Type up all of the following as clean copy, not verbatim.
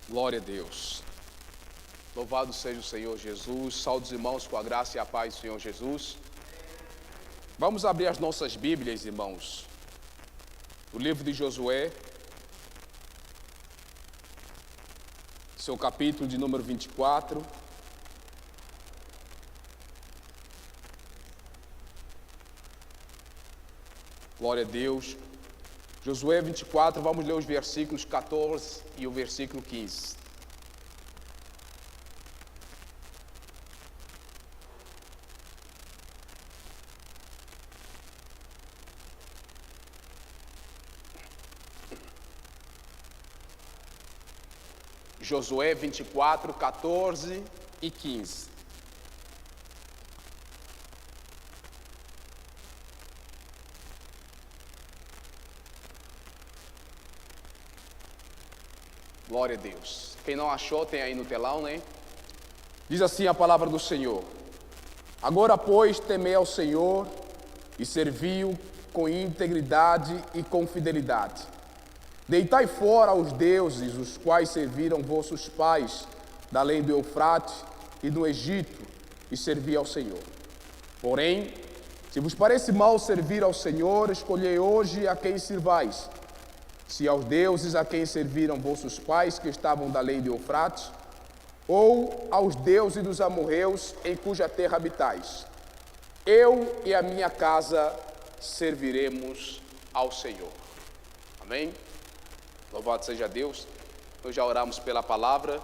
Glória a Deus. Louvado seja o Senhor Jesus. Saúde os irmãos com a graça e a paz do Senhor Jesus. Vamos abrir as nossas Bíblias, irmãos. O livro de Josué, seu capítulo de número 24. Glória a Deus. Josué 24, vamos ler os versículos 14 e o versículo 15. Josué 24, 14 e 15. Glória a Deus. Quem não achou, tem aí no telão, né? Diz assim a palavra do Senhor: Agora, pois, temei ao Senhor e servi-o com integridade e com fidelidade. Deitai fora os deuses, os quais serviram vossos pais, da além do Eufrate e do Egito, e servi ao Senhor. Porém, se vos parece mal servir ao Senhor, escolhei hoje a quem sirvais, se aos deuses a quem serviram vossos pais, que estavam da além do Eufrate, ou aos deuses dos amorreus, em cuja terra habitais. Eu e a minha casa serviremos ao Senhor. Amém? Louvado seja Deus. Nós já oramos pela palavra.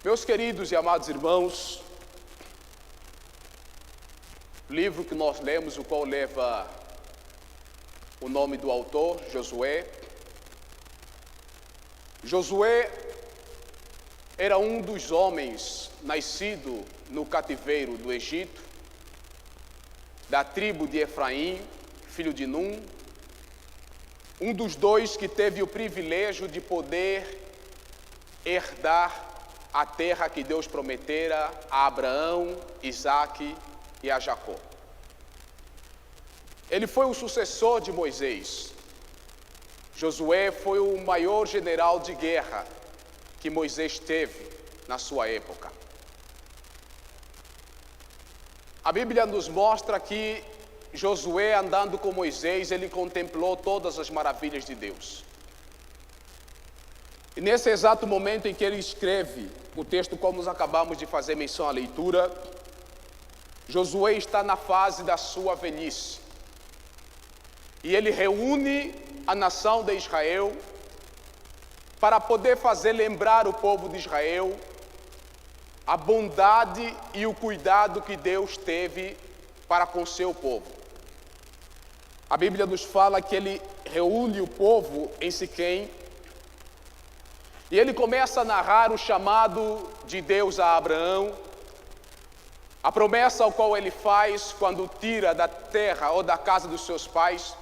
Meus queridos e amados irmãos, o livro que nós lemos, o qual leva o nome do autor, Josué. Josué era um dos homens nascido no cativeiro do Egito, da tribo de Efraim, filho de Num, um dos dois que teve o privilégio de poder herdar a terra que Deus prometera a Abraão, Isaque e a Jacó. Ele foi o sucessor de Moisés. Josué foi o maior general de guerra que Moisés teve na sua época. A Bíblia nos mostra que Josué, andando com Moisés, ele contemplou todas as maravilhas de Deus. E nesse exato momento em que ele escreve o texto, como nós acabamos de fazer menção à leitura, Josué está na fase da sua velhice. E ele reúne a nação de Israel para poder fazer lembrar o povo de Israel a bondade e o cuidado que Deus teve para com seu povo. A Bíblia nos fala que ele reúne o povo em Siquém e ele começa a narrar o chamado de Deus a Abraão, a promessa ao qual ele faz quando tira da terra ou da casa dos seus pais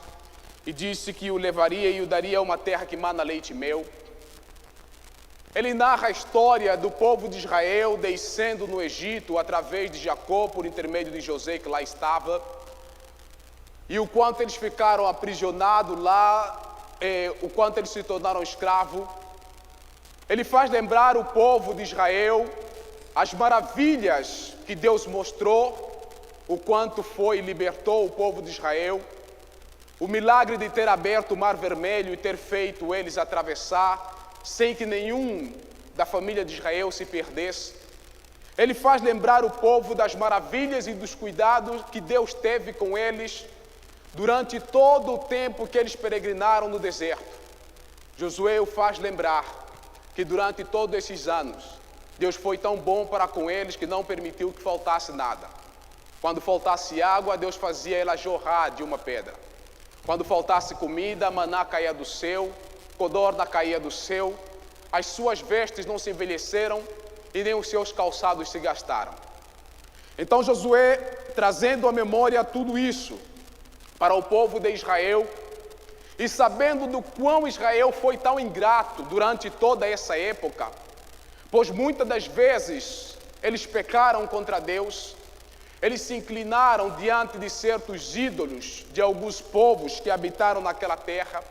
e disse que o levaria e o daria a uma terra que mana leite e mel. Ele narra a história do povo de Israel descendo no Egito através de Jacó, por intermédio de José que lá estava, e o quanto eles ficaram aprisionados lá, o quanto eles se tornaram escravos. Ele faz lembrar o povo de Israel as maravilhas que Deus mostrou, o quanto foi e libertou o povo de Israel, o milagre de ter aberto o Mar Vermelho e ter feito eles atravessar sem que nenhum da família de Israel se perdesse. Ele faz lembrar o povo das maravilhas e dos cuidados que Deus teve com eles durante todo o tempo que eles peregrinaram no deserto. Josué o faz lembrar que durante todos esses anos, Deus foi tão bom para com eles que não permitiu que faltasse nada. Quando faltasse água, Deus fazia ela jorrar de uma pedra. Quando faltasse comida, maná caía do céu, codorna caía do céu, as suas vestes não se envelheceram e nem os seus calçados se gastaram. Então Josué, trazendo à memória tudo isso para o povo de Israel, e sabendo do quão Israel foi tão ingrato durante toda essa época, pois muitas das vezes eles pecaram contra Deus, Eles se inclinaram diante de certos ídolos de alguns povos que habitaram naquela terra.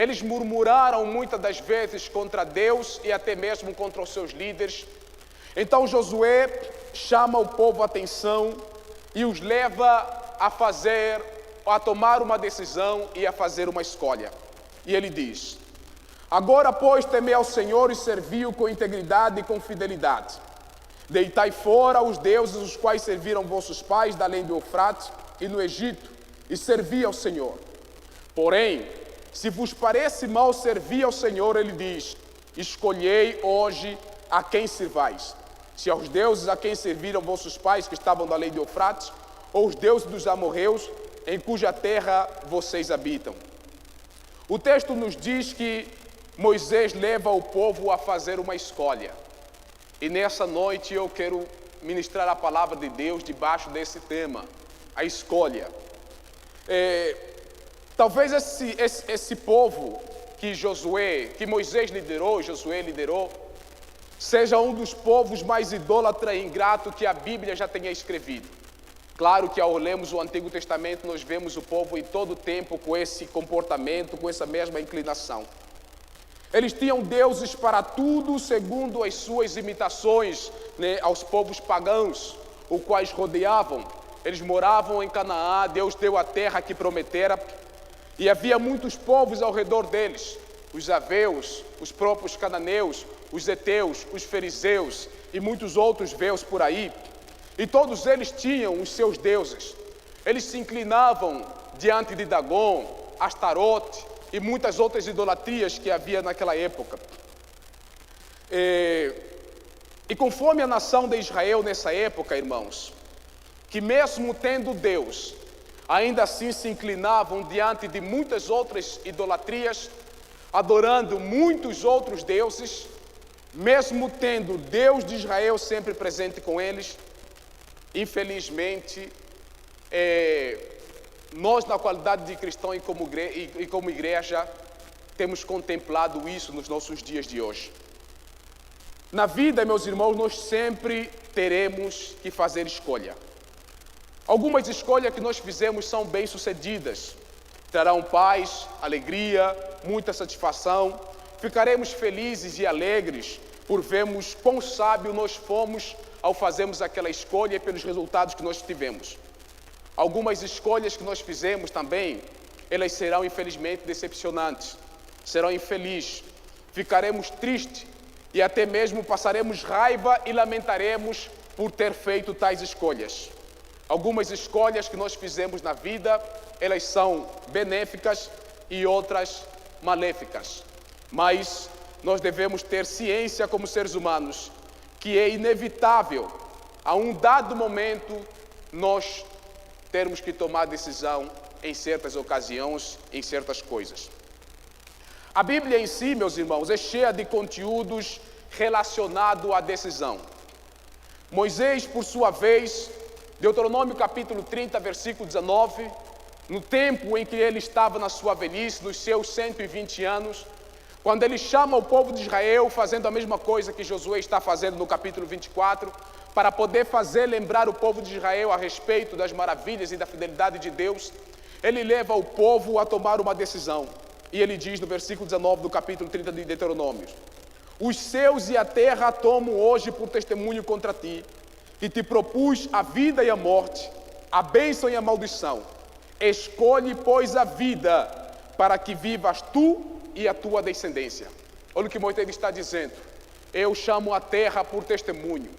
Eles murmuraram muitas das vezes contra Deus e até mesmo contra os seus líderes. Então Josué chama o povo à atenção e os leva a tomar uma decisão e a fazer uma escolha. E ele diz: agora, pois, temei ao Senhor e servi-o com integridade e com fidelidade. Deitai fora os deuses os quais serviram vossos pais da além do Eufrates e no Egito, e servi ao Senhor. Porém, se vos parece mal servir ao Senhor, ele diz: escolhei hoje a quem servais, se aos deuses a quem serviram vossos pais que estavam da além do Eufrates, ou os deuses dos amorreus, em cuja terra vocês habitam. O texto nos diz que Moisés leva o povo a fazer uma escolha. E nessa noite eu quero ministrar a palavra de Deus debaixo desse tema, a escolha. Talvez esse povo que Moisés liderou, Josué liderou, seja um dos povos mais idólatra e ingrato que a Bíblia já tenha escrevido. Claro que ao lermos o Antigo Testamento nós vemos o povo em todo o tempo com esse comportamento, com essa mesma inclinação. Eles tinham deuses para tudo segundo as suas imitações, aos povos pagãos, os quais rodeavam. Eles moravam em Canaã, Deus deu a terra que prometera, e havia muitos povos ao redor deles, os aveus, os próprios cananeus, os heteus, os fariseus e muitos outros veus por aí, e todos eles tinham os seus deuses. Eles se inclinavam diante de Dagom, Astarote e muitas outras idolatrias que havia naquela época. E conforme a nação de Israel nessa época, irmãos, que mesmo tendo Deus, ainda assim se inclinavam diante de muitas outras idolatrias, adorando muitos outros deuses, mesmo tendo Deus de Israel sempre presente com eles. Infelizmente, nós, na qualidade de cristão e como igreja, temos contemplado isso nos nossos dias de hoje. Na vida, meus irmãos, nós sempre teremos que fazer escolha. Algumas escolhas que nós fizemos são bem-sucedidas, trarão paz, alegria, muita satisfação. Ficaremos felizes e alegres por vermos quão sábio nós fomos ao fazermos aquela escolha e pelos resultados que nós tivemos. Algumas escolhas que nós fizemos também, elas serão infelizmente decepcionantes, serão infelizes, ficaremos tristes e até mesmo passaremos raiva e lamentaremos por ter feito tais escolhas. Algumas escolhas que nós fizemos na vida, elas são benéficas e outras maléficas. Mas nós devemos ter ciência como seres humanos que é inevitável, a um dado momento, nós termos que tomar decisão em certas ocasiões, em certas coisas. A Bíblia em si, meus irmãos, é cheia de conteúdos relacionados à decisão. Moisés, por sua vez, Deuteronômio capítulo 30, versículo 19, no tempo em que ele estava na sua velhice, nos seus 120 anos, quando ele chama o povo de Israel, fazendo a mesma coisa que Josué está fazendo no capítulo 24, para poder fazer lembrar o povo de Israel a respeito das maravilhas e da fidelidade de Deus, ele leva o povo a tomar uma decisão. E ele diz no versículo 19 do capítulo 30 de Deuteronômio: os céus e a terra tomam hoje por testemunho contra ti, que te propus a vida e a morte, a bênção e a maldição. Escolhe, pois, a vida, para que vivas tu e a tua descendência. Olha o que Moisés está dizendo: eu chamo a terra por testemunho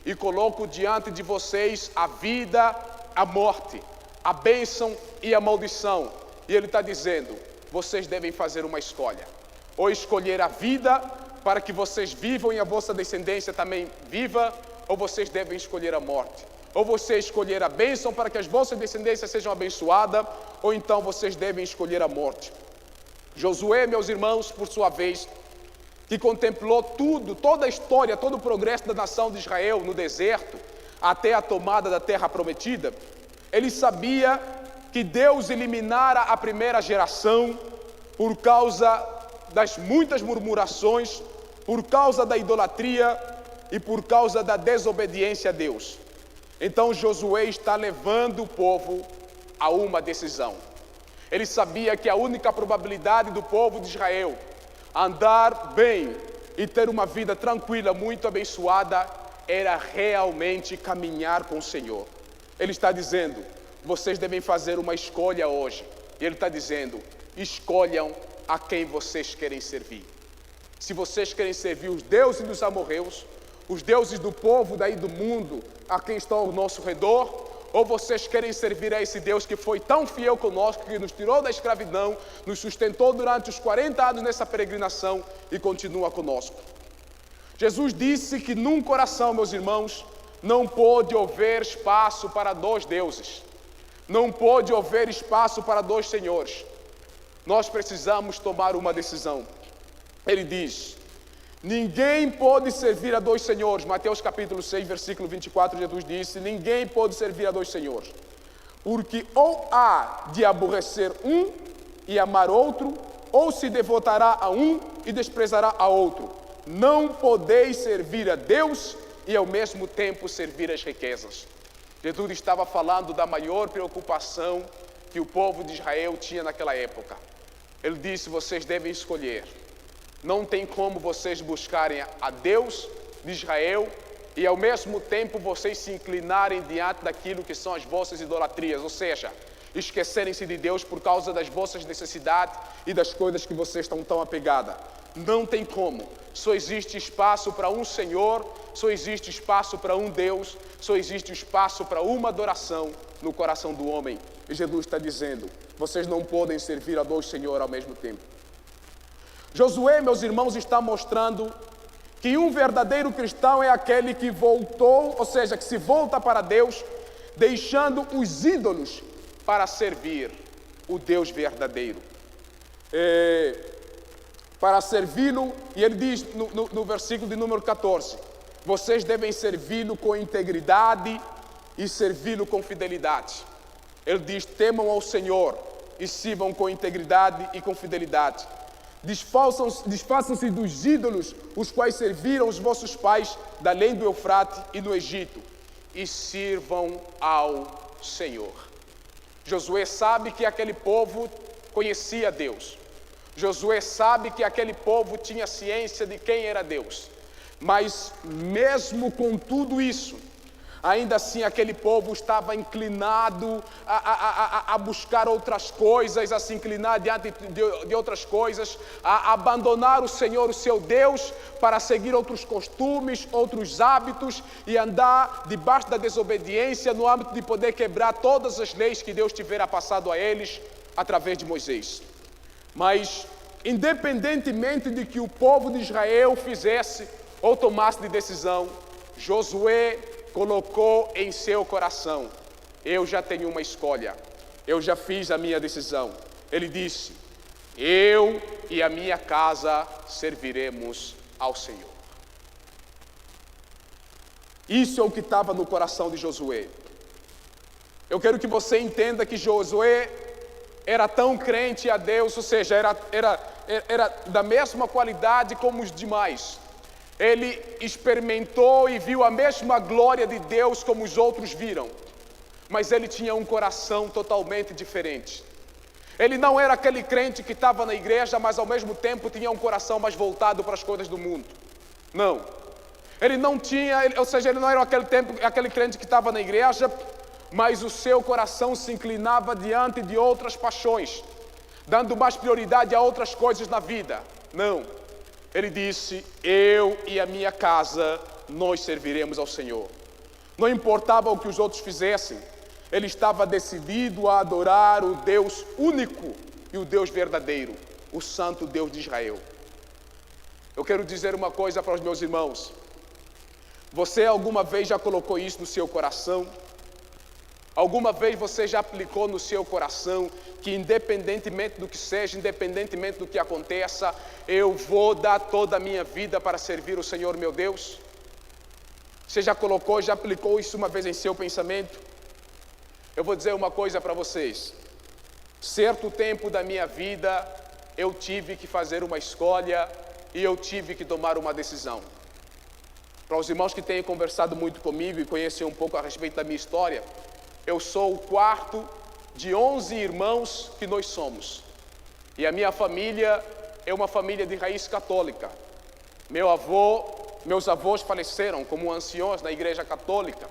e coloco diante de vocês a vida, a morte, a bênção e a maldição. E ele está dizendo: vocês devem fazer uma escolha, ou escolher a vida para que vocês vivam e a vossa descendência também viva, ou vocês devem escolher a morte, ou você escolher a bênção para que as vossas descendências sejam abençoadas, ou então vocês devem escolher a morte. Josué, meus irmãos, por sua vez, que contemplou toda a história, todo o progresso da nação de Israel no deserto, até a tomada da terra prometida, ele sabia que Deus eliminara a primeira geração por causa das muitas murmurações, por causa da idolatria e por causa da desobediência a Deus. Então Josué está levando o povo a uma decisão. Ele sabia que a única probabilidade do povo de Israel andar bem e ter uma vida tranquila, muito abençoada, era realmente caminhar com o Senhor. Ele está dizendo, vocês devem fazer uma escolha hoje. E Ele está dizendo, escolham a quem vocês querem servir. Se vocês querem servir os deuses dos amorreus, os deuses do povo daí do mundo, a quem está ao nosso redor, ou vocês querem servir a esse Deus que foi tão fiel conosco, que nos tirou da escravidão, nos sustentou durante os 40 anos nessa peregrinação e continua conosco. Jesus disse que num coração, meus irmãos, não pode haver espaço para dois deuses. Não pode haver espaço para dois senhores. Nós precisamos tomar uma decisão. Ele diz, ninguém pode servir a dois senhores. Mateus capítulo 6, versículo 24, Jesus disse, ninguém pode servir a dois senhores. Porque ou há de aborrecer um e amar outro, ou se devotará a um e desprezará a outro. Não podeis servir a Deus e ao mesmo tempo servir as riquezas. Jesus estava falando da maior preocupação que o povo de Israel tinha naquela época. Ele disse, vocês devem escolher. Não tem como vocês buscarem a Deus de Israel e ao mesmo tempo vocês se inclinarem diante daquilo que são as vossas idolatrias, ou seja, esquecerem-se de Deus por causa das vossas necessidades e das coisas que vocês estão tão apegadas. Não tem como. Só existe espaço para um Senhor, só existe espaço para um Deus, só existe espaço para uma adoração no coração do homem. E Jesus está dizendo, vocês não podem servir a dois senhores ao mesmo tempo. Josué, meus irmãos, está mostrando que um verdadeiro cristão é aquele que voltou, ou seja, que se volta para Deus, deixando os ídolos para servir o Deus verdadeiro. Para servi-lo, e ele diz no versículo de número 14, vocês devem servi-lo com integridade e servi-lo com fidelidade. Ele diz, temam ao Senhor e sirvam com integridade e com fidelidade. Desfaçam-se dos ídolos, os quais serviram os vossos pais da além do Eufrate e no Egito, e sirvam ao Senhor. Josué sabe que aquele povo conhecia Deus. Josué sabe que aquele povo tinha ciência de quem era Deus. Mas mesmo com tudo isso, ainda assim aquele povo estava inclinado a buscar outras coisas, a se inclinar diante de outras coisas, a abandonar o Senhor, o seu Deus, para seguir outros costumes, outros hábitos e andar debaixo da desobediência no âmbito de poder quebrar todas as leis que Deus tivera passado a eles através de Moisés. Mas, independentemente de que o povo de Israel fizesse ou tomasse de decisão, Josué colocou em seu coração, eu já tenho uma escolha, eu já fiz a minha decisão. Ele disse, eu e a minha casa serviremos ao Senhor. Isso é o que estava no coração de Josué. Eu quero que você entenda que Josué era tão crente a Deus, ou seja, era da mesma qualidade como os demais. Ele experimentou e viu a mesma glória de Deus como os outros viram, mas ele tinha um coração totalmente diferente. Ele não era aquele crente que estava na igreja, mas ao mesmo tempo tinha um coração mais voltado para as coisas do mundo. Não. Ele não tinha, ou seja, ele não era aquele crente que estava na igreja, mas o seu coração se inclinava diante de outras paixões, dando mais prioridade a outras coisas na vida. Não. Ele disse, eu e a minha casa, nós serviremos ao Senhor. Não importava o que os outros fizessem, ele estava decidido a adorar o Deus único e o Deus verdadeiro, o Santo Deus de Israel. Eu quero dizer uma coisa para os meus irmãos. Você alguma vez já colocou isso no seu coração? Alguma vez você já aplicou no seu coração que independentemente do que seja, independentemente do que aconteça, eu vou dar toda a minha vida para servir o Senhor meu Deus? Você já colocou, já aplicou isso uma vez em seu pensamento? Eu vou dizer uma coisa para vocês. Certo tempo da minha vida, eu tive que fazer uma escolha e eu tive que tomar uma decisão. Para os irmãos que têm conversado muito comigo e conhecem um pouco a respeito da minha história, eu sou o quarto de 11 irmãos que nós somos. E a minha família é uma família de raiz católica. Meus avós faleceram como anciãos na igreja católica.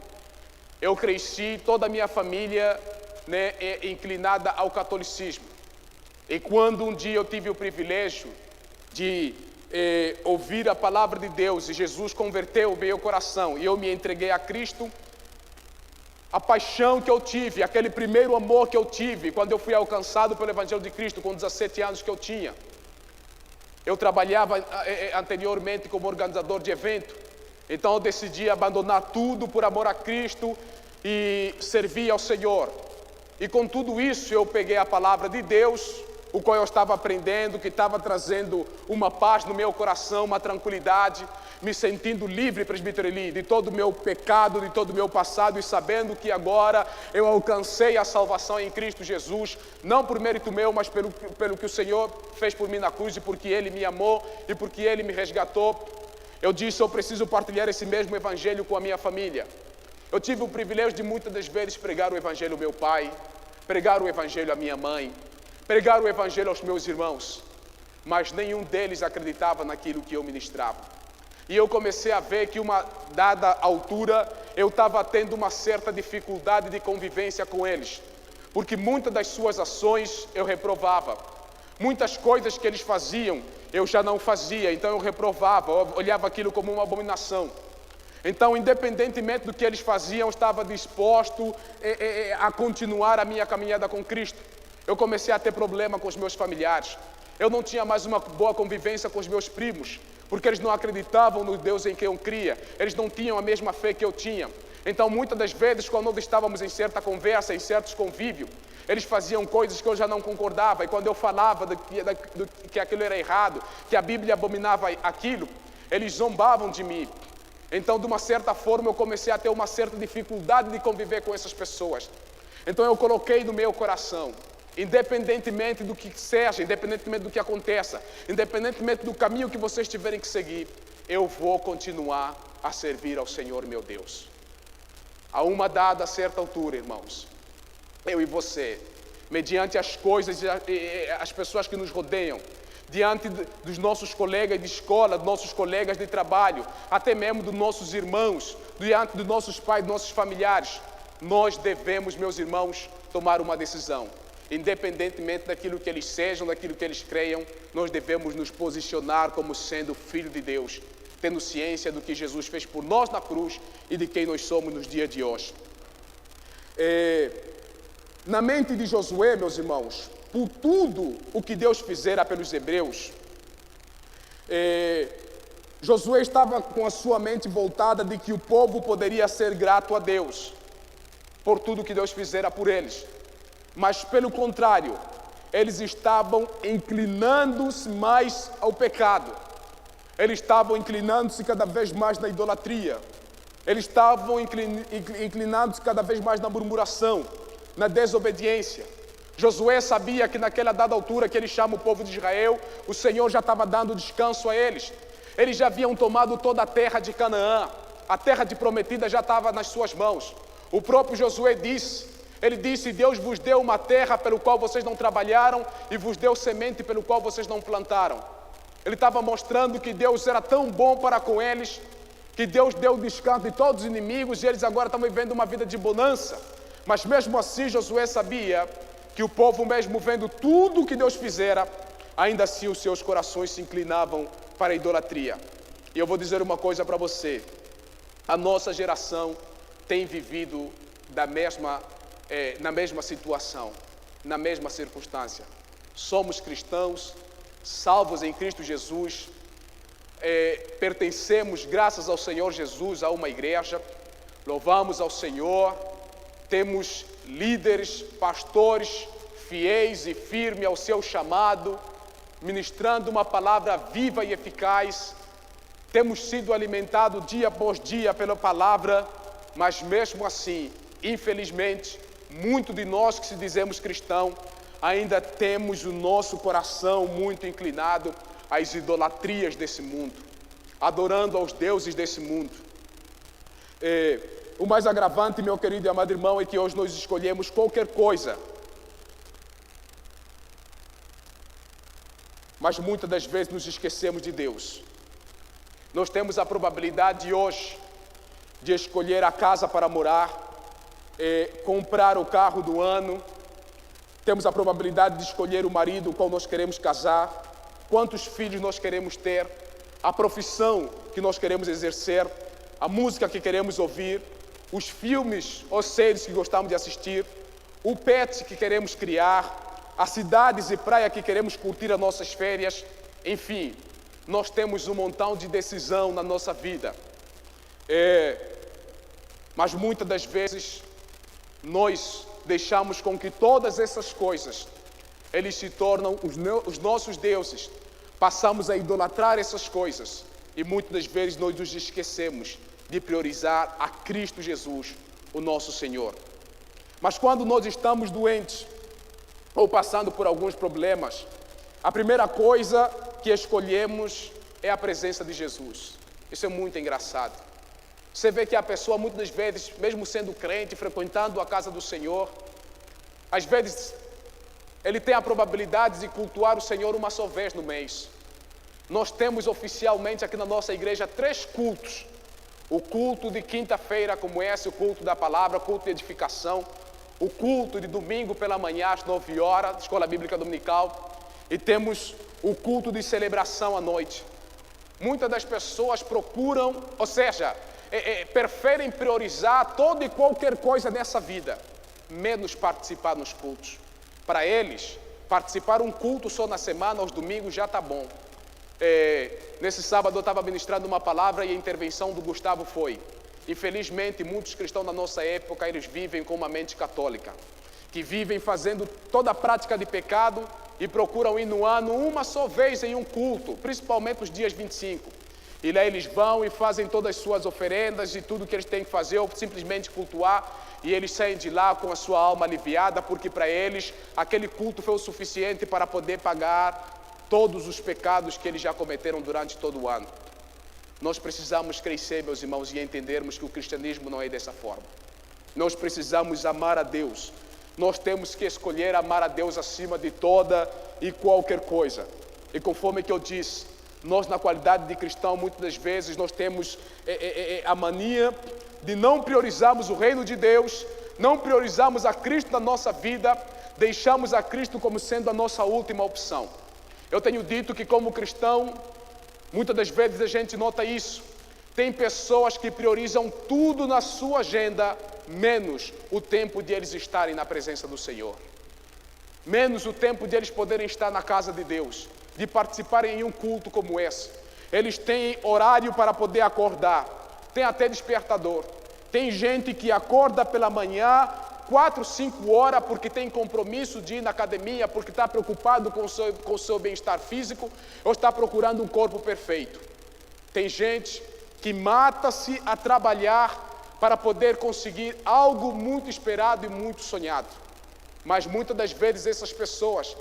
Eu cresci, toda a minha família, né, é inclinada ao catolicismo. E quando um dia eu tive o privilégio de ouvir a palavra de Deus e Jesus converteu o meu coração e eu me entreguei a Cristo, a paixão que eu tive, aquele primeiro amor que eu tive quando eu fui alcançado pelo Evangelho de Cristo com 17 anos que eu tinha. Eu trabalhava anteriormente como organizador de evento, então eu decidi abandonar tudo por amor a Cristo e servir ao Senhor. E com tudo isso eu peguei a palavra de Deus, o qual eu estava aprendendo, que estava trazendo uma paz no meu coração, uma tranquilidade, me sentindo livre, presbítero Eli, de todo o meu pecado, de todo o meu passado, e sabendo que agora eu alcancei a salvação em Cristo Jesus, não por mérito meu, mas pelo que o Senhor fez por mim na cruz, e porque Ele me amou, e porque Ele me resgatou. Eu disse, eu preciso partilhar esse mesmo Evangelho com a minha família. Eu tive o privilégio de muitas das vezes pregar o Evangelho ao meu pai, pregar o Evangelho à minha mãe, pregar o Evangelho aos meus irmãos, mas nenhum deles acreditava naquilo que eu ministrava. E eu comecei a ver que uma dada altura eu estava tendo uma certa dificuldade de convivência com eles, porque muitas das suas ações eu reprovava, muitas coisas que eles faziam eu já não fazia, então eu reprovava, eu olhava aquilo como uma abominação. Então, independentemente do que eles faziam, eu estava disposto a continuar a minha caminhada com Cristo. Eu comecei a ter problema com os meus familiares. Eu não tinha mais uma boa convivência com os meus primos, porque eles não acreditavam no Deus em que eu cria. Eles não tinham a mesma fé que eu tinha. Então, muitas das vezes, quando nós estávamos em certa conversa, em certos convívios, eles faziam coisas que eu já não concordava. E quando eu falava que aquilo era errado, que a Bíblia abominava aquilo, eles zombavam de mim. Então, de uma certa forma, eu comecei a ter uma certa dificuldade de conviver com essas pessoas. Então, eu coloquei no meu coração, independentemente do que seja, independentemente do que aconteça, independentemente do caminho que vocês tiverem que seguir, eu vou continuar a servir ao Senhor meu Deus. A uma dada certa altura, irmãos, eu e você, mediante as coisas e as pessoas que nos rodeiam, diante dos nossos colegas de escola, dos nossos colegas de trabalho, até mesmo dos nossos irmãos, diante dos nossos pais, dos nossos familiares, nós devemos, meus irmãos, tomar uma decisão. Independentemente daquilo que eles sejam, daquilo que eles creiam, nós devemos nos posicionar como sendo filho de Deus, tendo ciência do que Jesus fez por nós na cruz e de quem nós somos nos dias de hoje. Na mente de Josué, meus irmãos, por tudo o que Deus fizera pelos hebreus, Josué estava com a sua mente voltada de que o povo poderia ser grato a Deus por tudo que Deus fizera por eles. Mas, pelo contrário, eles estavam inclinando-se mais ao pecado. Eles estavam inclinando-se cada vez mais na idolatria. Eles estavam inclinando-se cada vez mais na murmuração, na desobediência. Josué sabia que naquela dada altura que ele chama o povo de Israel, o Senhor já estava dando descanso a eles. Eles já haviam tomado toda a terra de Canaã. A terra de prometida já estava nas suas mãos. O próprio Josué disse, ele disse, Deus vos deu uma terra pelo qual vocês não trabalharam e vos deu semente pelo qual vocês não plantaram. Ele estava mostrando que Deus era tão bom para com eles, que Deus deu descanso de todos os inimigos e eles agora estão vivendo uma vida de bonança. Mas mesmo assim Josué sabia que o povo, mesmo vendo tudo que Deus fizera, ainda assim os seus corações se inclinavam para a idolatria. E eu vou dizer uma coisa para você, a nossa geração tem vivido na mesma situação, na mesma circunstância. Somos cristãos, salvos em Cristo Jesus, pertencemos, graças ao Senhor Jesus, a uma igreja, louvamos ao Senhor, temos líderes, pastores, fiéis e firmes ao seu chamado, ministrando uma palavra viva e eficaz, temos sido alimentados dia após dia pela palavra, mas mesmo assim, infelizmente, muitos de nós que se dizemos cristãos, ainda temos o nosso coração muito inclinado às idolatrias desse mundo, adorando aos deuses desse mundo. O mais agravante, meu querido e amado irmão, é que hoje nós escolhemos qualquer coisa mas muitas das vezes nos esquecemos de Deus. Nós temos a probabilidade hoje de escolher a casa para morar, comprar o carro do ano, temos a probabilidade de escolher o marido com qual nós queremos casar, quantos filhos nós queremos ter, a profissão que nós queremos exercer, a música que queremos ouvir, os filmes ou séries que gostamos de assistir, o pet que queremos criar, as cidades e praia que queremos curtir as nossas férias, enfim, nós temos um montão de decisão na nossa vida. Mas muitas das vezes nós deixamos com que todas essas coisas, eles se tornam os nossos deuses. Passamos a idolatrar essas coisas e muitas das vezes nós nos esquecemos de priorizar a Cristo Jesus, o nosso Senhor. Mas quando nós estamos doentes ou passando por alguns problemas, a primeira coisa que escolhemos é a presença de Jesus. Isso é muito engraçado. Você vê que a pessoa muitas das vezes, mesmo sendo crente, frequentando a casa do Senhor, às vezes ele tem a probabilidade de cultuar o Senhor uma só vez no mês. Nós temos oficialmente aqui na nossa igreja 3 cultos. O culto de quinta-feira, como esse, o culto da palavra, o culto de edificação, o culto de domingo pela manhã às 9 horas, Escola Bíblica Dominical, e temos o culto de celebração à noite. Muitas das pessoas procuram, ou seja, preferem priorizar toda e qualquer coisa nessa vida, menos participar nos cultos. Para eles, participar um culto só na semana, aos domingos, já está bom. Nesse sábado eu estava ministrando uma palavra e a intervenção do Gustavo foi: infelizmente, muitos cristãos da nossa época, eles vivem com uma mente católica, que vivem fazendo toda a prática de pecado e procuram ir no ano uma só vez em um culto, principalmente os dias 25. E lá eles vão e fazem todas as suas oferendas e tudo que eles têm que fazer, ou simplesmente cultuar, e eles saem de lá com a sua alma aliviada, porque para eles aquele culto foi o suficiente para poder pagar todos os pecados que eles já cometeram durante todo o ano. Nós precisamos crescer, meus irmãos, e entendermos que o cristianismo não é dessa forma. Nós precisamos amar a Deus. Nós temos que escolher amar a Deus acima de toda e qualquer coisa. E conforme que eu disse, nós na qualidade de cristão, muitas das vezes nós temos a mania de não priorizarmos o reino de Deus, não priorizarmos a Cristo na nossa vida, deixamos a Cristo como sendo a nossa última opção. Eu tenho dito que como cristão, muitas das vezes a gente nota isso. Tem pessoas que priorizam tudo na sua agenda, menos o tempo de eles estarem na presença do Senhor. Menos o tempo de eles poderem estar na casa de Deus, de participarem em um culto como esse. Eles têm horário para poder acordar, tem até despertador. Tem gente que acorda pela manhã 4, 5 horas porque tem compromisso de ir na academia, porque está preocupado com o seu bem-estar físico, ou está procurando um corpo perfeito. Tem gente que mata-se a trabalhar para poder conseguir algo muito esperado e muito sonhado. Mas muitas das vezes essas pessoas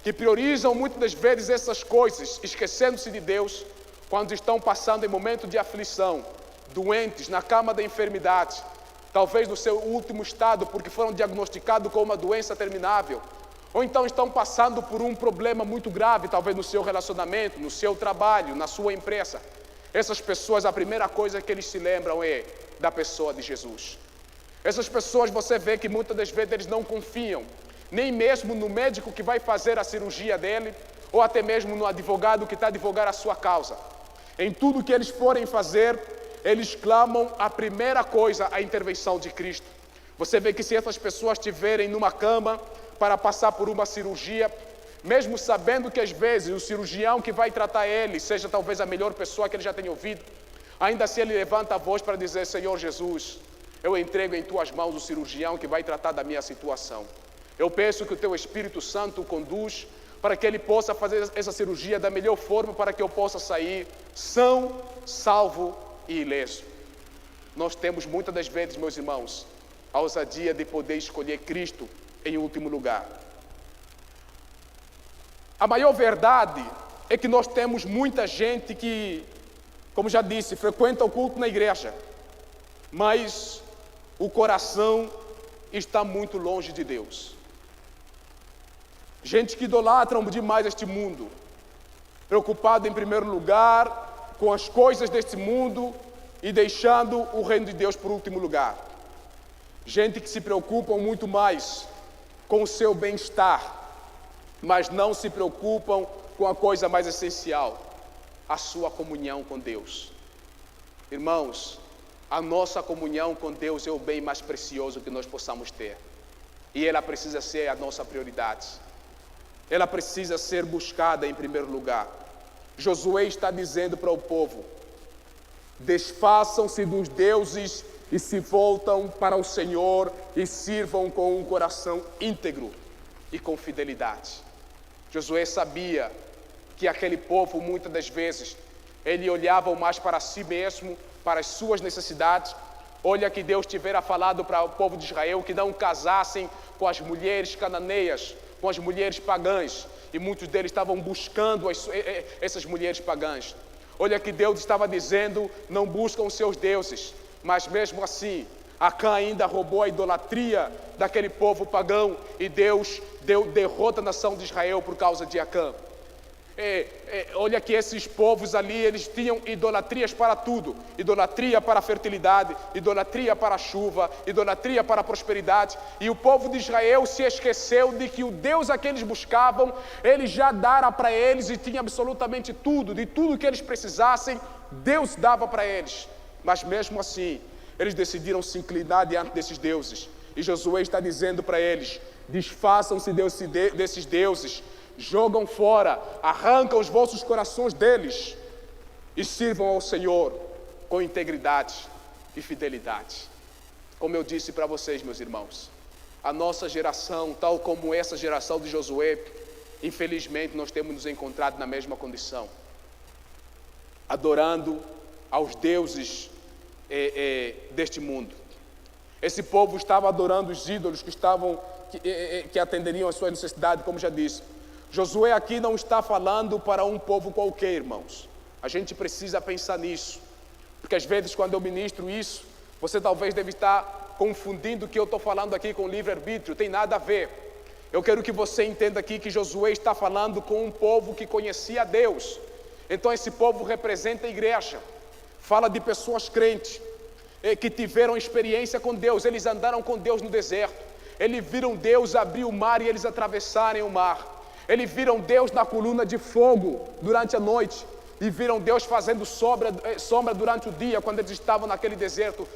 que priorizam muitas das vezes essas coisas, esquecendo-se de Deus, quando estão passando em momento de aflição, doentes, na cama da enfermidade, talvez no seu último estado, porque foram diagnosticados com uma doença terminável, ou então estão passando por um problema muito grave, talvez no seu relacionamento, no seu trabalho, na sua empresa. Essas pessoas, a primeira coisa que eles se lembram é da pessoa de Jesus. Essas pessoas, você vê que muitas das vezes eles não confiam, nem mesmo no médico que vai fazer a cirurgia dele, ou até mesmo no advogado que está a advogar a sua causa. Em tudo que eles forem fazer, eles clamam a primeira coisa, a intervenção de Cristo. Você vê que se essas pessoas estiverem numa cama para passar por uma cirurgia, mesmo sabendo que às vezes o cirurgião que vai tratar ele seja talvez a melhor pessoa que ele já tenha ouvido, ainda assim ele levanta a voz para dizer: Senhor Jesus, eu entrego em tuas mãos o cirurgião que vai tratar da minha situação. Eu peço que o teu Espírito Santo o conduz para que ele possa fazer essa cirurgia da melhor forma, para que eu possa sair são, salvo e ileso. Nós temos muitas das vezes, meus irmãos, a ousadia de poder escolher Cristo em último lugar. A maior verdade é que nós temos muita gente que, como já disse, frequenta o culto na igreja, mas o coração está muito longe de Deus. Gente que idolatram demais este mundo, preocupado em primeiro lugar com as coisas deste mundo e deixando o reino de Deus por último lugar. Gente que se preocupa muito mais com o seu bem-estar, mas não se preocupam com a coisa mais essencial, a sua comunhão com Deus. Irmãos, a nossa comunhão com Deus é o bem mais precioso que nós possamos ter. E ela precisa ser a nossa prioridade. Ela precisa ser buscada em primeiro lugar. Josué está dizendo para o povo: desfaçam-se dos deuses e se voltam para o Senhor e sirvam com um coração íntegro e com fidelidade. Josué sabia que aquele povo, muitas das vezes, ele olhava mais para si mesmo, para as suas necessidades. Olha que Deus tivera falado para o povo de Israel que não casassem com as mulheres cananeias, com as mulheres pagãs, e muitos deles estavam buscando essas mulheres pagãs. Olha que Deus estava dizendo: não buscam os seus deuses, mas mesmo assim, Acã ainda roubou a idolatria daquele povo pagão, e Deus deu derrota à nação de Israel por causa de Acã. Olha que esses povos ali, eles tinham idolatrias para tudo: idolatria para a fertilidade, idolatria para a chuva, idolatria para a prosperidade. E o povo de Israel se esqueceu de que o Deus a que eles buscavam, ele já dara para eles, e tinha absolutamente tudo, de tudo que eles precisassem, Deus dava para eles. Mas mesmo assim, eles decidiram se inclinar diante desses deuses. E Josué está dizendo para eles: desfaçam-se desses deuses, jogam fora, arrancam os vossos corações deles e sirvam ao Senhor com integridade e fidelidade. Como eu disse para vocês, meus irmãos, a nossa geração, tal como essa geração de Josué, infelizmente nós temos nos encontrado na mesma condição, adorando aos deuses deste mundo. Esse povo estava adorando os ídolos que atenderiam às suas necessidades, como já disse. Josué aqui não está falando para um povo qualquer, irmãos. A gente precisa pensar nisso, porque às vezes quando eu ministro isso, você talvez deve estar confundindo o que eu estou falando aqui com livre-arbítrio. Tem nada a ver. Eu quero que você entenda aqui que Josué está falando com um povo que conhecia Deus. Então esse povo representa a igreja. Fala de pessoas crentes que tiveram experiência com Deus. Eles andaram com Deus no deserto. Eles viram Deus abrir o mar e eles atravessarem o mar. Eles viram Deus na coluna de fogo durante a noite. E viram Deus fazendo sombra durante o dia, quando eles estavam naquele deserto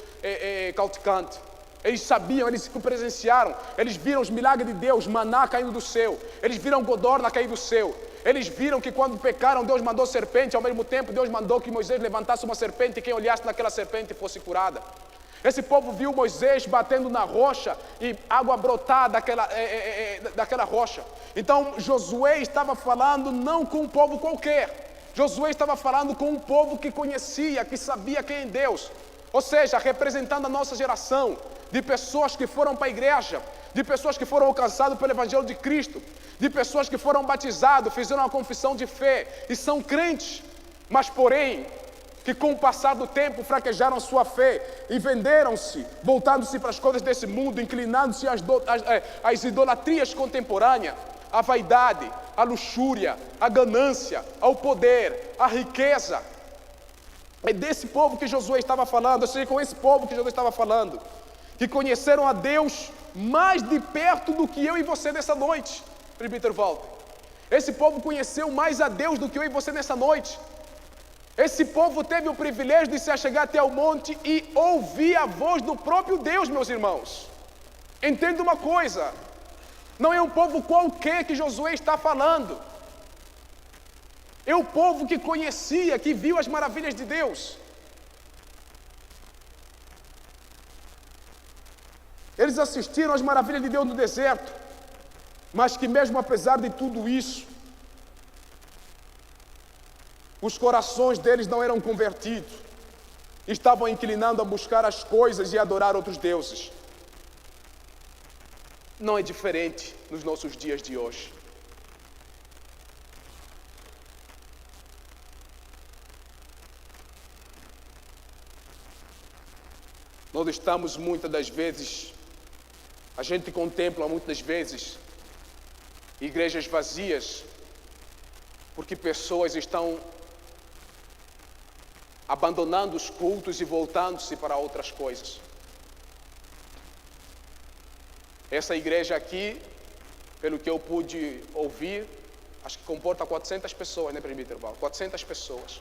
cauticante. Eles sabiam, eles presenciaram. Eles viram os milagres de Deus, maná caindo do céu. Eles viram codorna cair do céu. Eles viram que quando pecaram, Deus mandou serpente. Ao mesmo tempo, Deus mandou que Moisés levantasse uma serpente e quem olhasse naquela serpente fosse curada. Esse povo viu Moisés batendo na rocha e água brotar daquela rocha. Então Josué estava falando não com um povo qualquer. Josué estava falando com um povo que conhecia, que sabia quem é Deus. Ou seja, representando a nossa geração, de pessoas que foram para a igreja, de pessoas que foram alcançadas pelo Evangelho de Cristo, de pessoas que foram batizadas, fizeram uma confissão de fé e são crentes, mas porém, que com o passar do tempo fraquejaram sua fé e venderam-se, voltando-se para as coisas desse mundo, inclinando-se às idolatrias contemporâneas, à vaidade, à luxúria, à ganância, ao poder, à riqueza. É desse povo que Josué estava falando, ou seja, com esse povo que Josué estava falando, que conheceram a Deus mais de perto do que eu e você nessa noite. Presbítero Walter, esse povo conheceu mais a Deus do que eu e você nessa noite. Esse povo teve o privilégio de se achegar até ao monte e ouvir a voz do próprio Deus, meus irmãos. Entenda uma coisa, não é um povo qualquer que Josué está falando. É o povo que conhecia, que viu as maravilhas de Deus. Eles assistiram às maravilhas de Deus no deserto, mas que mesmo apesar de tudo isso, os corações deles não eram convertidos, estavam inclinando a buscar as coisas e adorar outros deuses. Não é diferente nos nossos dias de hoje. Nós estamos muitas das vezes, a gente contempla muitas das vezes igrejas vazias, porque pessoas estão abandonando os cultos e voltando-se para outras coisas. Essa igreja aqui, pelo que eu pude ouvir, acho que comporta 400 pessoas, né, presbítero Paulo? 400 pessoas.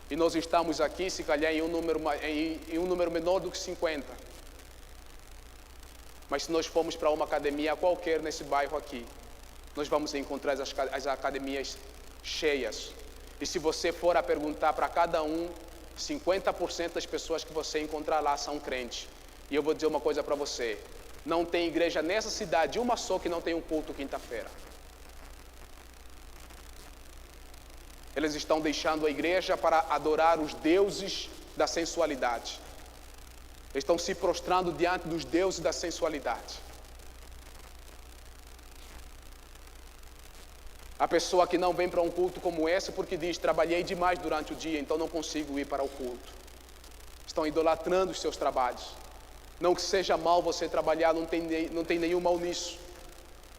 E nós estamos aqui, se calhar, em um número menor do que 50. Mas se nós formos para uma academia qualquer nesse bairro aqui, nós vamos encontrar as academias cheias. E se você for a perguntar para cada um, 50% das pessoas que você encontrar lá são crentes. E eu vou dizer uma coisa para você: não tem igreja nessa cidade, uma só, que não tem um culto quinta-feira. Eles estão deixando a igreja para adorar os deuses da sensualidade. Eles estão se prostrando diante dos deuses da sensualidade. A pessoa que não vem para um culto como esse porque diz: trabalhei demais durante o dia, então não consigo ir para o culto. Estão idolatrando os seus trabalhos. Não que seja mal você trabalhar, não tem nenhum mal nisso.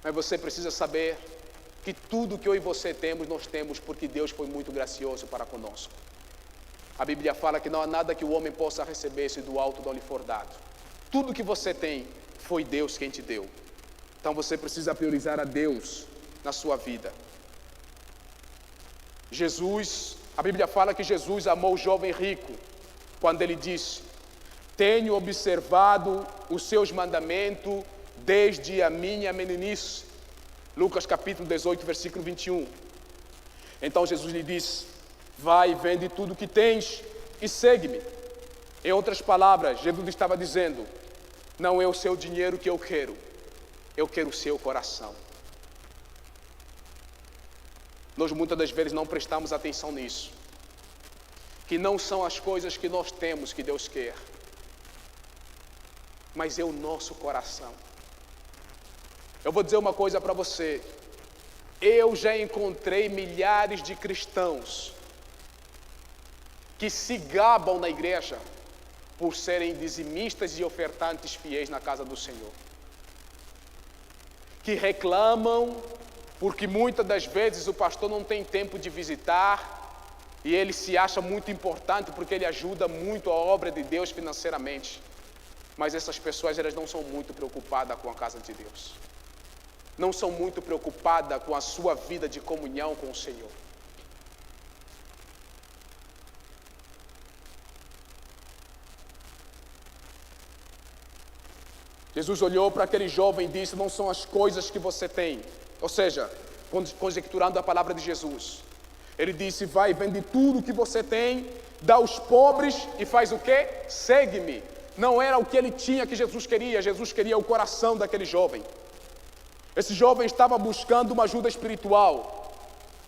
Mas você precisa saber que tudo que eu e você temos, nós temos porque Deus foi muito gracioso para conosco. A Bíblia fala que não há nada que o homem possa receber se do alto não lhe for dado. Tudo que você tem, foi Deus quem te deu. Então você precisa priorizar a Deus na sua vida. Jesus, a Bíblia fala que Jesus amou o jovem rico, quando ele disse: tenho observado os seus mandamentos desde a minha meninice. Lucas capítulo 18, versículo 21. Então Jesus lhe disse: vai, vende tudo que tens e segue-me. Em outras palavras, Jesus estava dizendo: não é o seu dinheiro que eu quero o seu coração. Nós muitas das vezes não prestamos atenção nisso, que não são as coisas que nós temos que Deus quer, mas é o nosso coração. Eu vou dizer uma coisa para você: eu já encontrei milhares de cristãos que se gabam na igreja por serem dizimistas e ofertantes fiéis na casa do Senhor, que reclamam porque muitas das vezes o pastor não tem tempo de visitar e ele se acha muito importante porque ele ajuda muito a obra de Deus financeiramente. Mas essas pessoas, elas não são muito preocupadas com a casa de Deus, não são muito preocupadas com a sua vida de comunhão com o Senhor. Jesus olhou para aquele jovem e disse: não são as coisas que você tem. Ou seja, conjecturando a palavra de Jesus, ele disse: vai, vende tudo que você tem, dá aos pobres e faz o quê? Segue-me. Não era o que ele tinha que Jesus queria o coração daquele jovem. Esse jovem estava buscando uma ajuda espiritual,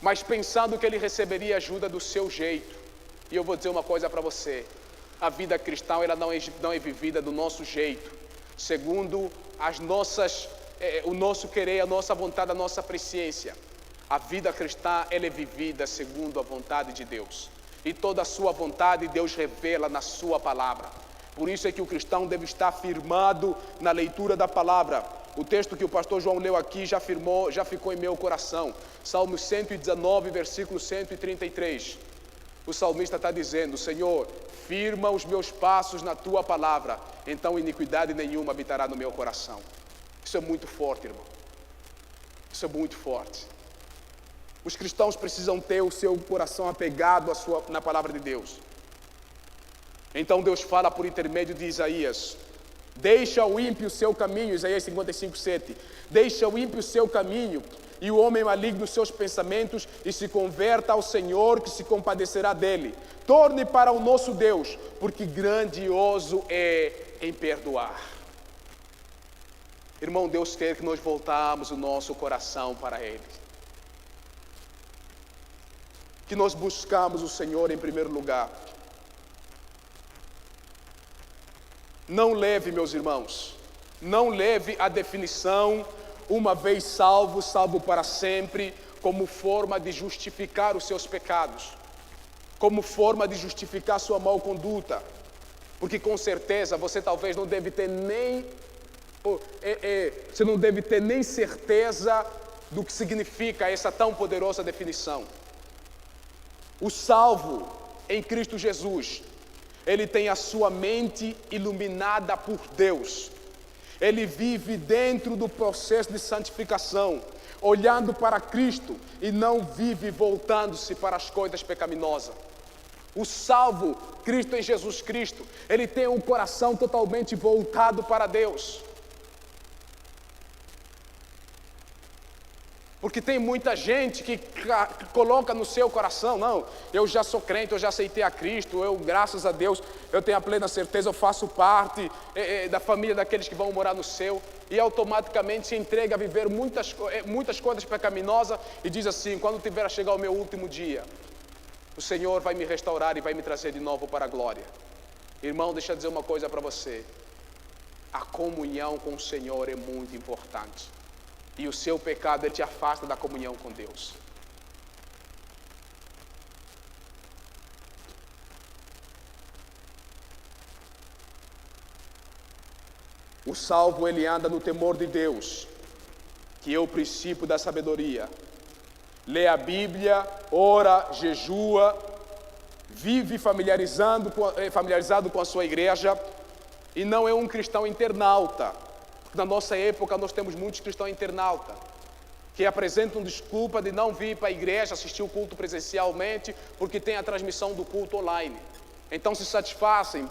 mas pensando que ele receberia ajuda do seu jeito. E eu vou dizer uma coisa para você: a vida cristã, ela não é vivida do nosso jeito, segundo o nosso querer, a nossa vontade, a nossa presciência. A vida cristã, ela é vivida segundo a vontade de Deus, e toda a sua vontade Deus revela na sua palavra. Por isso é que o cristão deve estar firmado na leitura da palavra. O texto que o pastor João leu aqui já ficou em meu coração. Salmo 119, versículo 133. O salmista está dizendo: Senhor, firma os meus passos na tua palavra, então iniquidade nenhuma habitará no meu coração. Isso é muito forte, irmão. Isso é muito forte. Os cristãos precisam ter o seu coração apegado na palavra de Deus. Então Deus fala por intermédio de Isaías: deixa o ímpio o seu caminho, Isaías 55, 7. Deixa o ímpio o seu caminho, e o homem maligno os seus pensamentos, e se converta ao Senhor, que se compadecerá dele. Torne para o nosso Deus, porque grandioso é em perdoar. Irmão, Deus quer que nós voltamos o nosso coração para Ele, que nós buscamos o Senhor em primeiro lugar. Não leve, meus irmãos, não leve a definição uma vez salvo, salvo para sempre, como forma de justificar os seus pecados, como forma de justificar sua mal conduta, porque com certeza você talvez não deve ter nem certeza do que significa essa tão poderosa definição. O salvo em Cristo Jesus, ele tem a sua mente iluminada por Deus. Ele vive dentro do processo de santificação, olhando para Cristo e não vive voltando-se para as coisas pecaminosas. O salvo, Cristo em Jesus Cristo, ele tem um coração totalmente voltado para Deus. Porque tem muita gente que coloca no seu coração, não, eu já sou crente, eu já aceitei a Cristo, eu, graças a Deus, eu tenho a plena certeza, eu faço parte da família daqueles que vão morar no céu, e automaticamente se entrega a viver muitas coisas pecaminosas e diz assim, quando tiver a chegar o meu último dia, o Senhor vai me restaurar e vai me trazer de novo para a glória. Irmão, deixa eu dizer uma coisa para você, a comunhão com o Senhor é muito importante. E o seu pecado, ele te afasta da comunhão com Deus. O salvo, ele anda no temor de Deus, que é o princípio da sabedoria. Lê a Bíblia, ora, jejua, vive familiarizado com a sua igreja, e não é um cristão internauta. Na nossa época, nós temos muitos cristãos internautas que apresentam desculpa de não vir para a igreja, assistir o culto presencialmente, porque tem a transmissão do culto online. Então se satisfazem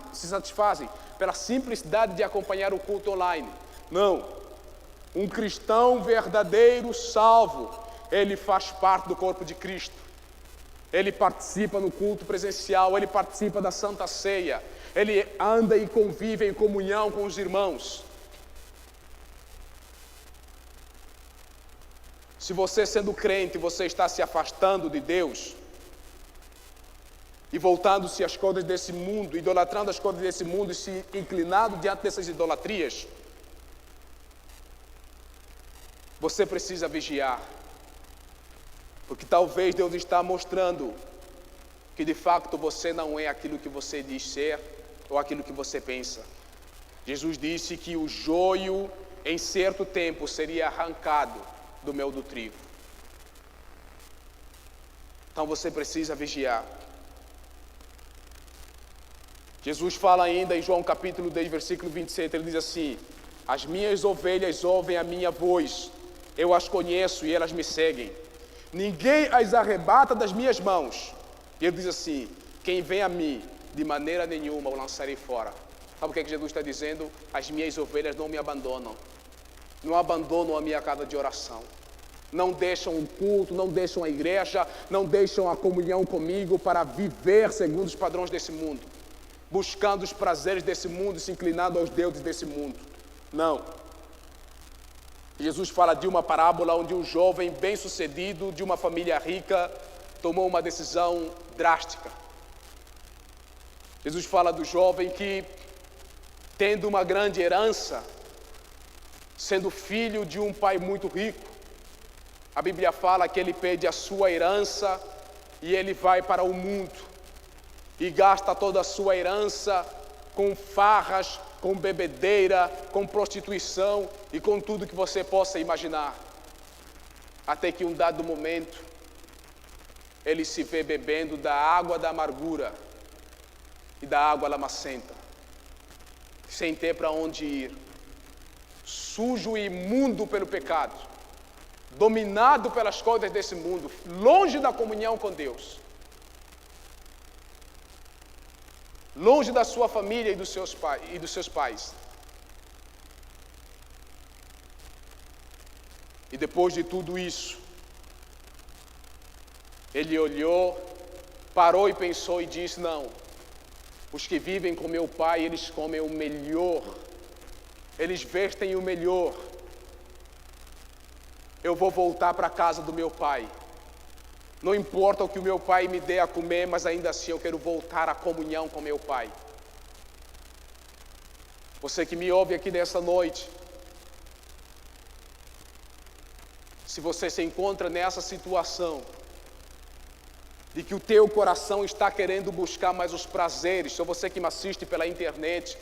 pela simplicidade de acompanhar o culto online. Não. Um cristão verdadeiro, salvo, ele faz parte do corpo de Cristo. Ele participa no culto presencial, ele participa da Santa Ceia, ele anda e convive em comunhão com os irmãos. Se você, sendo crente, você está se afastando de Deus e voltando-se às coisas desse mundo, idolatrando as coisas desse mundo e se inclinando diante dessas idolatrias, você precisa vigiar, porque talvez Deus está mostrando que de fato você não é aquilo que você diz ser ou aquilo que você pensa. Jesus disse que o joio em certo tempo seria arrancado do mel do trigo. Então você precisa vigiar. Jesus fala ainda em João capítulo 10, versículo 27, ele diz assim: as minhas ovelhas ouvem a minha voz, eu as conheço e elas me seguem. Ninguém as arrebata das minhas mãos. E ele diz assim: quem vem a mim, de maneira nenhuma o lançarei fora. Sabe o que Jesus está dizendo? As minhas ovelhas não me abandonam. Não abandonam a minha casa de oração, não deixam o culto, não deixam a igreja, não deixam a comunhão comigo para viver segundo os padrões desse mundo, buscando os prazeres desse mundo e se inclinando aos deuses desse mundo. Não. Jesus fala de uma parábola onde um jovem bem-sucedido de uma família rica tomou uma decisão drástica. Jesus fala do jovem que, tendo uma grande herança, sendo filho de um pai muito rico, a Bíblia fala que ele pede a sua herança e ele vai para o mundo e gasta toda a sua herança com farras, com bebedeira, com prostituição e com tudo que você possa imaginar. Até que um dado momento, ele se vê bebendo da água da amargura e da água lamacenta, sem ter para onde ir. Sujo e imundo pelo pecado, dominado pelas coisas desse mundo, longe da comunhão com Deus, longe da sua família e dos seus pais. E depois de tudo isso, ele olhou, parou e pensou e disse: não, os que vivem com meu pai, eles comem o melhor, eles vestem o melhor. Eu vou voltar para a casa do meu pai. Não importa o que o meu pai me dê a comer, mas ainda assim eu quero voltar à comunhão com meu pai. Você que me ouve aqui nessa noite, se você se encontra nessa situação, de que o teu coração está querendo buscar mais os prazeres, se você que me assiste pela internet,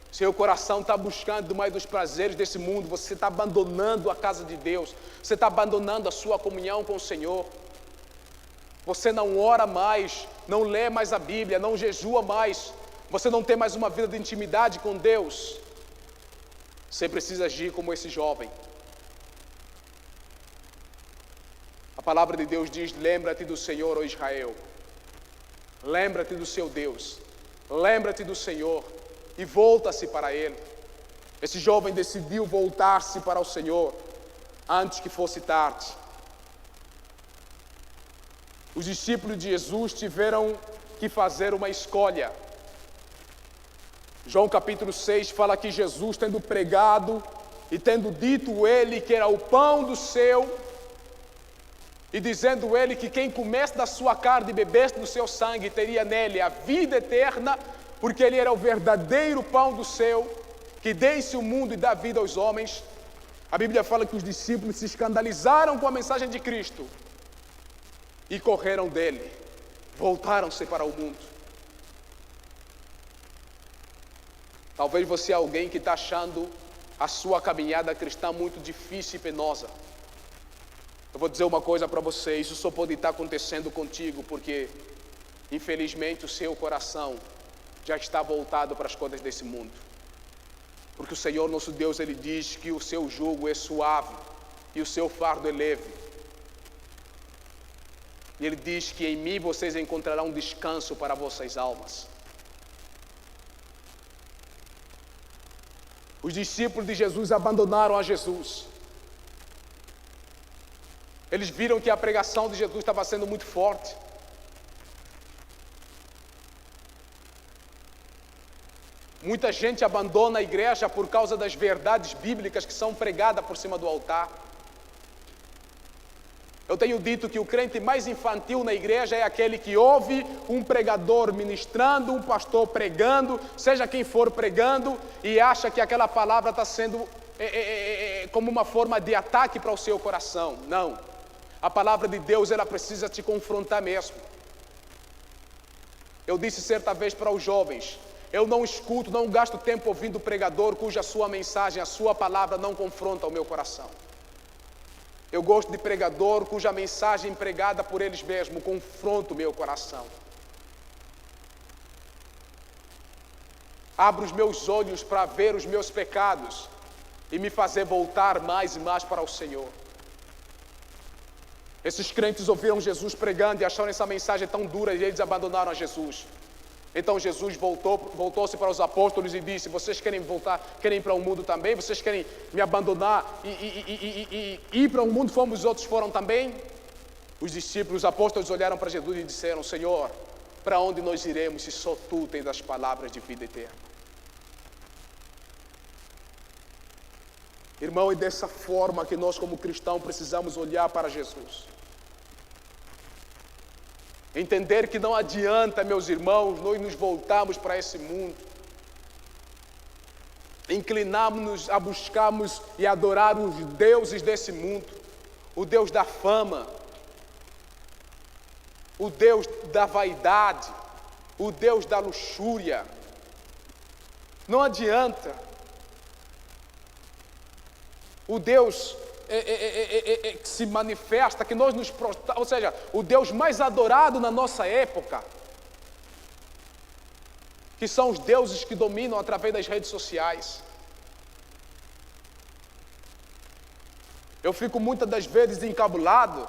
seu coração está buscando mais os prazeres desse mundo, você está abandonando a casa de Deus, você está abandonando a sua comunhão com o Senhor. você não ora mais, não lê mais a Bíblia, não jejua mais, você não tem mais uma vida de intimidade com Deus, você precisa agir como esse jovem. A palavra de Deus diz: lembra-te do Senhor, ó Israel. Lembra-te do seu Deus. Lembra-te do Senhor e volta-se para Ele. Esse jovem decidiu voltar-se para o Senhor antes que fosse tarde. Os discípulos de Jesus tiveram que fazer uma escolha. João capítulo 6 fala que Jesus, tendo pregado e tendo dito ele que era o pão do céu, e dizendo ele que quem comesse da sua carne e bebesse do seu sangue teria nele a vida eterna, porque ele era o verdadeiro pão do céu, que desce o mundo e dá vida aos homens. A Bíblia fala que os discípulos se escandalizaram com a mensagem de Cristo e correram dele, voltaram-se para o mundo. Talvez você é alguém que está achando a sua caminhada cristã muito difícil e penosa. Eu vou dizer uma coisa para você: isso só pode estar acontecendo contigo porque, infelizmente, o seu coração já está voltado para as coisas desse mundo. Porque o Senhor nosso Deus, Ele diz que o seu jugo é suave e o seu fardo é leve. E Ele diz que em mim vocês encontrarão descanso para vossas almas. Os discípulos de Jesus abandonaram a Jesus. Eles viram que a pregação de Jesus estava sendo muito forte. Muita gente abandona a igreja por causa das verdades bíblicas que são pregadas por cima do altar. Eu tenho dito que o crente mais infantil na igreja é aquele que ouve um pregador ministrando, um pastor pregando, seja quem for pregando, e acha que aquela palavra está sendo como uma forma de ataque para o seu coração. Não. A palavra de Deus, ela precisa te confrontar mesmo. Eu disse certa vez para os jovens: eu não escuto, não gasto tempo ouvindo pregador cuja sua mensagem, a sua palavra não confronta o meu coração. Eu gosto de pregador cuja mensagem pregada por eles mesmos confronta o meu coração. Abra os meus olhos para ver os meus pecados e me fazer voltar mais e mais para o Senhor. Esses crentes ouviram Jesus pregando e acharam essa mensagem tão dura e eles abandonaram a Jesus. Então Jesus voltou-se para os apóstolos e disse: vocês querem voltar, querem ir para o mundo também? Vocês querem me abandonar e ir para o mundo como os outros foram também? Os discípulos, os apóstolos olharam para Jesus e disseram: Senhor, para onde nós iremos se só Tu tens as palavras de vida eterna? Irmão, é dessa forma que nós como cristãos precisamos olhar para Jesus. Entender que não adianta, meus irmãos, nós nos voltarmos para esse mundo, inclinarmos-nos a buscarmos e adorar os deuses desse mundo, o Deus da fama, o Deus da vaidade, o Deus da luxúria. Não adianta. O Deus que se manifesta, que nós nos prostramos, ou seja, o Deus mais adorado na nossa época, que são os deuses que dominam através das redes sociais. Eu fico muitas das vezes encabulado.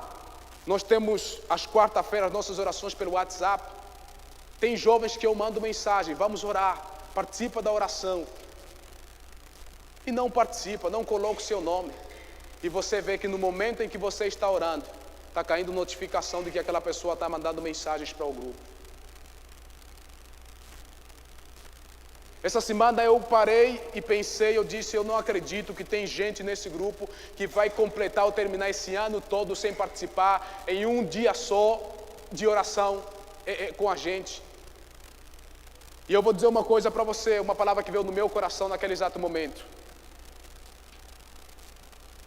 Nós temos às quarta-feiras nossas orações pelo WhatsApp. Tem jovens que eu mando mensagem: vamos orar, participa da oração. E não participa, não coloca o seu nome. E você vê que no momento em que você está orando, está caindo notificação de que aquela pessoa está mandando mensagens para o grupo. Essa semana eu parei e pensei, eu disse: eu não acredito que tem gente nesse grupo que vai completar ou terminar esse ano todo sem participar em um dia só de oração com a gente. E eu vou dizer uma coisa para você, uma palavra que veio no meu coração naquele exato momento.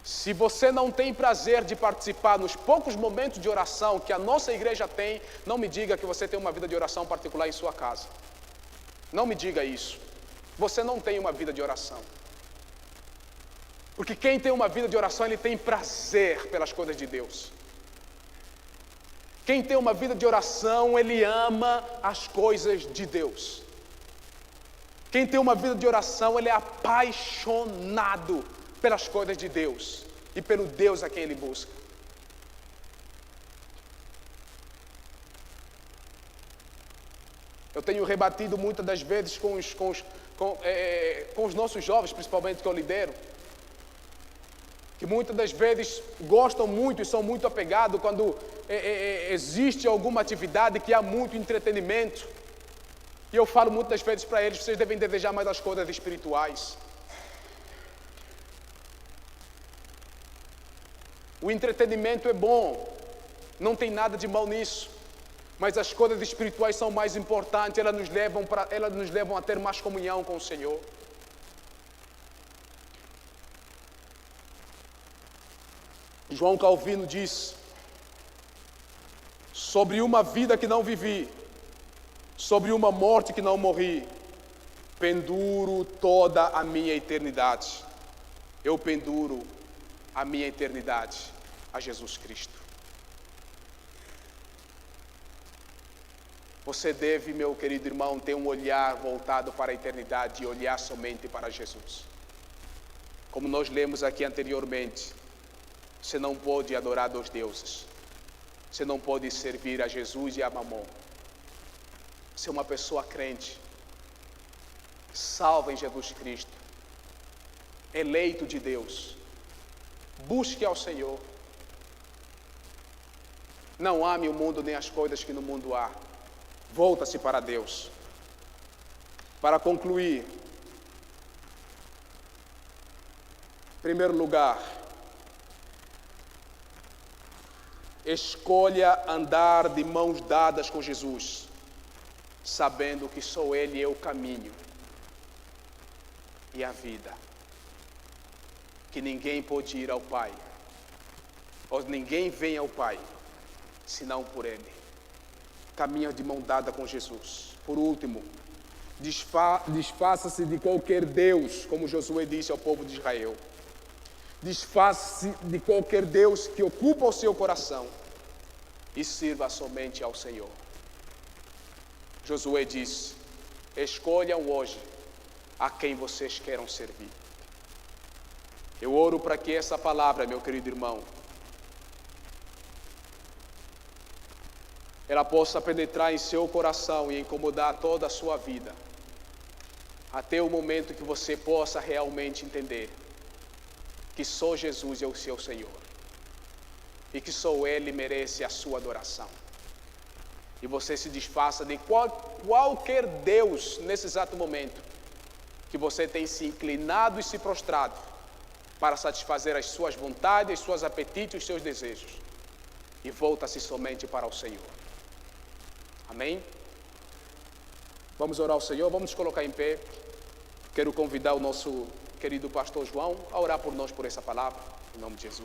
Se você não tem prazer de participar nos poucos momentos de oração que a nossa igreja tem, não me diga que você tem uma vida de oração particular em sua casa. Não me diga isso. Você não tem uma vida de oração. Porque quem tem uma vida de oração, ele tem prazer pelas coisas de Deus. Quem tem uma vida de oração, ele ama as coisas de Deus. Quem tem uma vida de oração, ele é apaixonado pelas coisas de Deus e pelo Deus a quem ele busca. Eu tenho rebatido muitas das vezes com os nossos jovens, principalmente que eu lidero, que muitas das vezes gostam muito e são muito apegados quando existe alguma atividade que há muito entretenimento. E eu falo muitas das vezes para eles, vocês devem desejar mais as coisas espirituais. O entretenimento é bom, não tem nada de mal nisso, mas as coisas espirituais são mais importantes, elas nos levam a ter mais comunhão com o Senhor. João Calvino diz: sobre uma vida que não vivi, sobre uma morte que não morri, penduro toda a minha eternidade. Eu penduro a minha eternidade a Jesus Cristo. Você deve, meu querido irmão, ter um olhar voltado para a eternidade e olhar somente para Jesus. Como nós lemos aqui anteriormente, você não pode adorar dois deuses. Você não pode servir a Jesus e a Mamon. Você é uma pessoa crente, salva em Jesus Cristo, eleito de Deus. Busque ao Senhor. Não ame o mundo nem as coisas que no mundo há. Volta-se para Deus. Para concluir, em primeiro lugar, escolha andar de mãos dadas com Jesus, sabendo que só Ele é o caminho e a vida, que ninguém pode ir ao Pai, ou ninguém vem ao Pai, senão por Ele. Caminha de mão dada com Jesus. Por último, desfaça-se de qualquer Deus, como Josué disse ao povo de Israel. Desfaça-se de qualquer Deus que ocupa o seu coração e sirva somente ao Senhor. Josué disse: escolham hoje a quem vocês queiram servir. Eu oro para que essa palavra, meu querido irmão, ela possa penetrar em seu coração e incomodar toda a sua vida, até o momento que você possa realmente entender que só Jesus é o seu Senhor e que só Ele merece a sua adoração. E você se desfaça de qualquer Deus nesse exato momento que você tem se inclinado e se prostrado para satisfazer as suas vontades, os seus apetites, os seus desejos, e volta-se somente para o Senhor. Amém? Vamos orar ao Senhor, vamos nos colocar em pé. Quero convidar o nosso querido pastor João a orar por nós por essa palavra, em nome de Jesus.